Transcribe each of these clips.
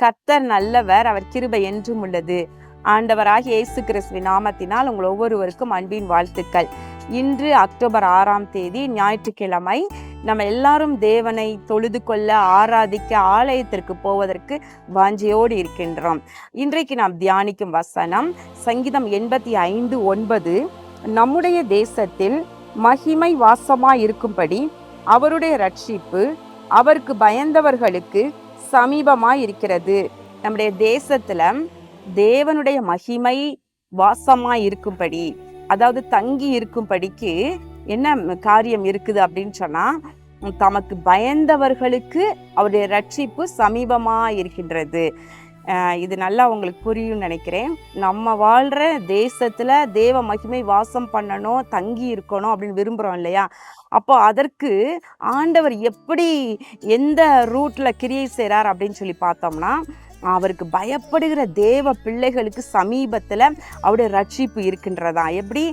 கர்த்தர் நல்லவர், அவர் கிருபை என்றும் உள்ளது. ஆண்டவராகிய இயேசு கிறிஸ்துவின் நாமத்தினால் உங்கள் ஒவ்வொருவருக்கும் அன்பின் வாழ்த்துக்கள். இன்று அக்டோபர் 6ஆம் தேதி ஞாயிற்றுக்கிழமை. நம்ம எல்லாரும் தேவனை தொழுது கொள்ள, ஆராதிக்க, ஆலயத்திற்கு போவதற்கு வாஞ்சையோடு இருக்கின்றோம். இன்றைக்கு நாம் தியானிக்கும் வசனம் சங்கீதம் 85:9. நம்முடைய தேசத்தில் மகிமை வாசமாய் இருக்கும்படி அவருடைய ரட்சிப்பு அவருக்கு பயந்தவர்களுக்கு சமீபமாய் இருக்கிறது. நம்முடைய தேசத்துல தேவனுடைய மகிமை வாசமாய் இருக்கும்படி, அதாவது தங்கி இருக்கும்படிக்கு என்ன காரியம் இருக்குது அப்படின்னு சொன்னா, தமக்கு பயந்தவர்களுக்கு அவருடைய ரட்சிப்பு சமீபமாய் இருக்கின்றது. இது நல்லா உங்களுக்கு புரியும் நினைக்கிறேன். நம்ம வாழ்ற தேசத்துல தேவ மகிமை வாசம் பண்ணணும், தங்கி இருக்கணும் அப்படின்னு விரும்புறோம் இல்லையா? அப்போ அதற்கு ஆண்டவர் எப்படி எந்த ரூட்ல கிரியை செய்றார் அப்படின்னு சொல்லி பார்த்தோம்னா, அவருக்கு பயப்படுகிற தேவ பிள்ளைகளுக்கு சமீபத்துல அவருடைய ரட்சிப்பு இருக்கின்றதா. எப்படி?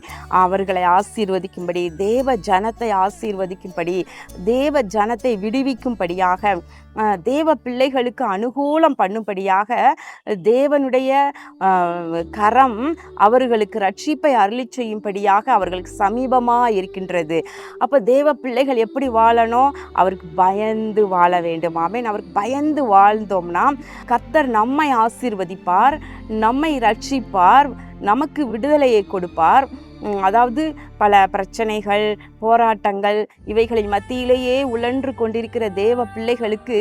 அவர்களை ஆசீர்வதிக்கும்படி, தேவ ஜனத்தை ஆசீர்வதிக்கும்படி, தேவ ஜனத்தை விடுவிக்கும்படியாக, தேவ பிள்ளைகளுக்கு அனுகூலம் பண்ணும்படியாக தேவனுடைய கரம் அவர்களுக்கு ரட்சிப்பை அருளி செய்யும்படியாக அவர்களுக்கு சமீபமா இருக்கின்றது. அப்ப தேவ பிள்ளைகள் எப்படி வாழணும்? அவருக்கு பயந்து வாழ வேண்டும். ஆமென். அவருக்கு பயந்து வாழ்ந்தோம்னா கர்த்தர் நம்மை ஆசீர்வதிப்பார், நம்மை ரட்சிப்பார், நமக்கு விடுதலையை கொடுப்பார். அதாவது பல பிரச்சனைகள், போராட்டங்கள் இவைகளின் மத்தியிலேயே உழன்று கொண்டிருக்கிற தேவ பிள்ளைகளுக்கு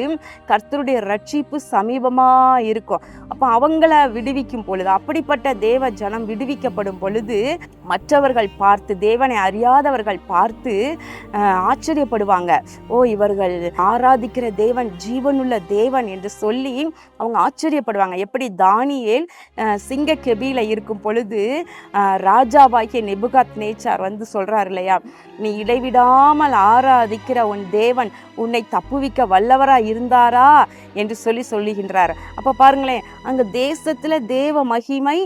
கர்த்தருடைய ரட்சிப்பு சமீபமா இருக்கும். அப்ப அவங்கள விடுவிக்கும் பொழுது, அப்படிப்பட்ட தேவ ஜனம் விடுவிக்கப்படும் பொழுது மற்றவர்கள் பார்த்து, தேவனை அறியாதவர்கள் பார்த்து ஆச்சரியப்படுவாங்க. ஓ, இவர்கள் ஆராதிக்கிற தேவன் ஜீவனுள்ள தேவன் என்று சொல்லி அவங்க ஆச்சரியப்படுவாங்க. எப்படி தானியேல் சிங்க கெபியில இருக்கும் பொழுது ராஜாவாகிய நேபுகாத்நேச்சார் வந்து சொல்றாரு இல்லையா, நீ இடைவிடாமல் ஆராதிக்கிற உன் தேவன் உன்னை தப்புவிக்க வல்லவரா இருந்தாரா என்று சொல்லுகின்றார். அப்ப பாருங்களேன், அங்க தேசத்துல தேவ மகிமை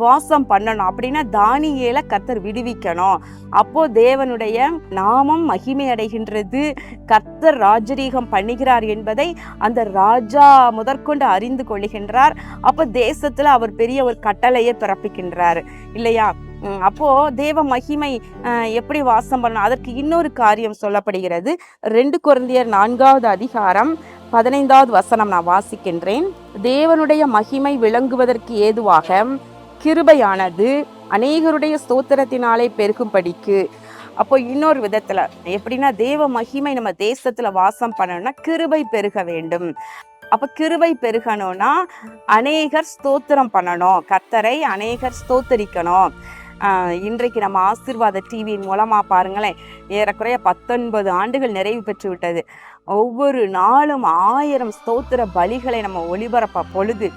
வாசம் பண்ணணும் அப்படின்னா தானியேலை கர்த்தர் விடுவிக்கணும். அப்போ தேவனுடைய நாமம் மகிமை அடைகின்றது, கர்த்தர் ராஜரீகம் பண்ணுகிறார் என்பதை அந்த ராஜா முதற்கொண்டு அறிந்து கொள்ளுகின்றார். அப்போ தேசத்துல அவர் பெரிய ஒரு கட்டளையை பிறப்பிக்கின்றார் இல்லையா? அப்போ தேவ மகிமை எப்படி வாசம் பண்ணணும்? அதற்கு இன்னொரு காரியம் சொல்லப்படுகிறது. 2 கொரிந்தியர் 4வது அதிகாரம் 15வது வசனம் நான் வாசிக்கின்றேன். தேவனுடைய மகிமை விளங்குவதற்கு ஏதுவாக கிருபையானது அநேகருடைய ஸ்தோத்திரத்தினாலே பெருகும்படிக்கு. அப்போ இன்னொரு விதத்துல எப்படின்னா, தேவ மகிமை நம்ம தேசத்துல வாசம் பண்ணணும்னா கிருபை பெருக வேண்டும். அப்ப கிருபை பெருகணும்னா அநேகர் ஸ்தோத்திரம் பண்ணணும், கர்த்தரை அநேகர் ஸ்தோத்தரிக்கணும். இன்றைக்கு நம்ம ஆசீர்வாத டிவியின் மூலமா பாருங்களேன், ஏறக்குறைய 19 ஆண்டுகள் நிறைவு பெற்று விட்டது. ஒவ்வொரு நாளும் 1000 ஸ்தோத்திர பலிகளை நம்ம ஒளிபரப்ப பொழுது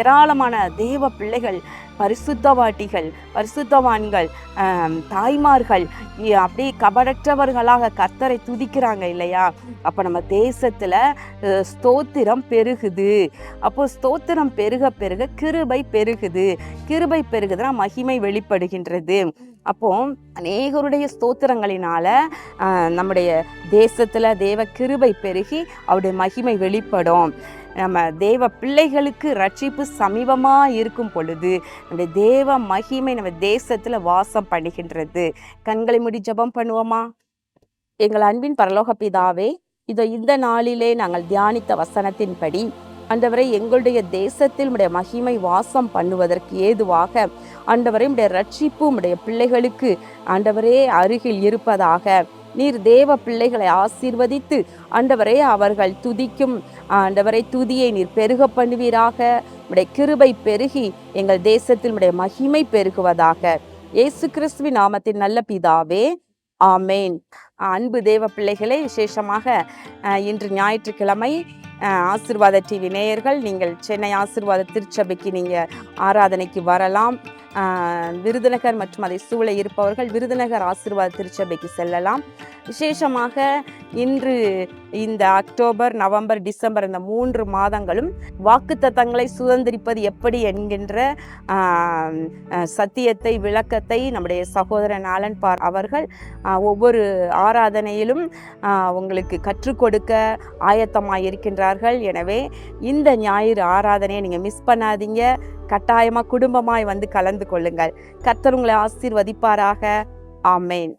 ஏராளமான தேவ பிள்ளைகள், பரிசுத்தவாட்டிகள், பரிசுத்தவான்கள், தாய்மார்கள் அப்படி கபடற்றவர்களாக கர்த்தரை துதிக்கிறாங்க இல்லையா? அப்ப நம்ம தேசத்துல ஸ்தோத்திரம் பெருகுது. அப்போ ஸ்தோத்திரம் பெருக பெருக கிருபை பெருகுது. கிருபை பெருகுதுன்னா மகிமை வெளிப்படுகின்றது. அப்போ அநேகருடைய ஸ்தோத்திரங்களினால நம்முடைய தேசத்துல தேவ கிருபை பெருகி அவருடைய மகிமை வெளிப்படும். நம்ம தேவ பிள்ளைகளுக்கு ரட்சிப்பு சமீபமா இருக்கும் பொழுது நம்முடைய தேவ மகிமை நம்ம தேசத்துல வாசம் பண்ணுகின்றது. கண்களை மூடி ஜெபம் பண்ணுவோமா? எங்கள் அன்பின் பரலோக பிதாவே, இதோ இந்த நாளிலே நாங்கள் தியானித்த வசனத்தின்படி ஆண்டவரை எங்களுடைய தேசத்தில் உடைய மகிமை வாசம் பண்ணுவதற்கு ஏதுவாக ஆண்டவரை உடைய ரட்சிப்பு உடைய பிள்ளைகளுக்கு ஆண்டவரே அருகில் இருப்பதாக. நீர் தேவ பிள்ளைகளை ஆசீர்வதித்து ஆண்டவரே அவர்கள் துதிக்கும் ஆண்டவரை துதியை நீர் பெருக பண்ணுவீராக. உடைய கிருபை பெருகி எங்கள் தேசத்தில் உடைய மகிமை பெருகுவதாக. இயேசு கிறிஸ்துவின் நாமத்தின் நல்ல பிதாவே, ஆமேன். அன்பு தேவ பிள்ளைகளே, விசேஷமாக இன்று ஞாயிற்றுக்கிழமை ஆசீர்வாத டிவி நேயர்கள், நீங்கள் சென்னை ஆசீர்வாத திருச்சபைக்கு நீங்கள் ஆராதனைக்கு வரலாம். விருதுநகர் மற்றும் அதை சூழ இருப்பவர்கள் விருதுநகர் ஆசீர்வாத திருச்சபைக்கு செல்லலாம். விசேஷமாக இன்று இந்த அக்டோபர், நவம்பர், டிசம்பர் இந்த 3 மாதங்களும் வாக்குத்தத்தங்களை சுதந்திரிப்பது எப்படி என்கின்ற சத்தியத்தை, விளக்கத்தை நம்முடைய சகோதரன் ஆலன் பார் அவர்கள் ஒவ்வொரு ஆராதனையிலும் உங்களுக்கு கற்றுக் கொடுக்க ஆயத்தமாக இருக்கின்றார்கள். எனவே இந்த ஞாயிறு ஆராதனையை நீங்கள் மிஸ் பண்ணாதீங்க. கட்டாயமாக குடும்பமாய் வந்து கலந்து கொள்ளுங்கள். கர்த்தர் உங்களை ஆசீர்வதிப்பாராக. ஆமேன்.